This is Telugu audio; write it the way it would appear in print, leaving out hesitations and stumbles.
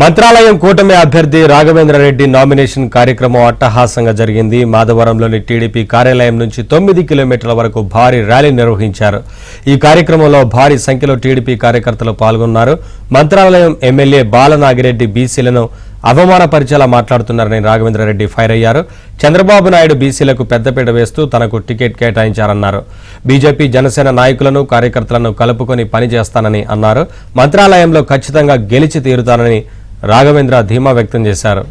మంత్రాలయం కూటమి అభ్యర్థి రాఘవేంద్రరెడ్డి నామినేషన్ కార్యక్రమం అట్టహాసంగా జరిగింది. మాధవరంలోని టీడీపీ కార్యాలయం నుంచి 9 కిలోమీటర్ల వరకు భారీ ర్యాలీ నిర్వహించారు. ఈ కార్యక్రమంలో భారీ సంఖ్యలో టీడీపీ కార్యకర్తలు పాల్గొన్నారు. మంత్రాలయం ఎమ్మెల్యే బాలనాగిరెడ్డి బీసీలను అవమానపరిచేలా మాట్లాడుతున్నారని రాఘవేంద్రరెడ్డి ఫైర్ అయ్యారు. చంద్రబాబు నాయుడు బీసీలకు పెద్దపీట వేస్తూ తనకు టికెట్ కేటాయించారన్నారు. బీజేపీ జనసేన నాయకులను కార్యకర్తలను కలుపుకొని పనిచేస్తానని అన్నారు. మంత్రాలయంలో ఖచ్చితంగా గెలిచి తీరుతానని రాఘవేంద్ర ధీమా వ్యక్తం చేశారు.